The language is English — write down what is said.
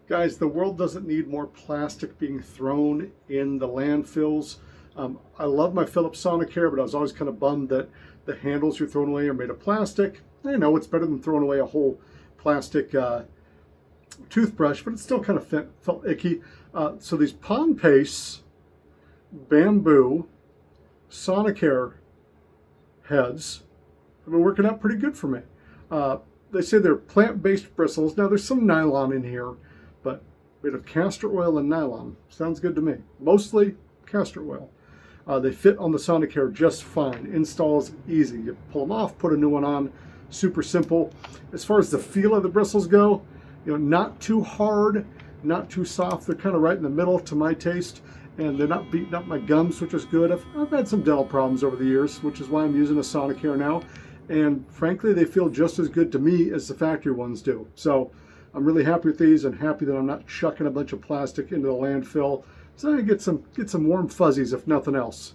Guys, the world doesn't need more plastic being thrown in the landfills. I love my Philips Sonicare, but I was always kind of bummed that the handles you're throwing away are made of plastic. I know it's better than throwing away a whole plastic toothbrush, but it still kind of felt icky. So these Pompace bamboo Sonicare heads have been working out pretty good for me. They say they're plant-based bristles. Now there's some nylon in here, but made of castor oil and nylon. Sounds good to me. Mostly castor oil. They fit on the Sonicare just fine. Installs easy. You pull them off, put a new one on. Super simple. As far as the feel of the bristles go, not too hard, not too soft. They're kind of right in the middle to my taste, and they're not beating up my gums, which is good. I've had some dental problems over the years, which is why I'm using a Sonicare now. And frankly, they feel just as good to me as the factory ones do. So I'm really happy with these and happy that I'm not chucking a bunch of plastic into the landfill. So I get some warm fuzzies if nothing else.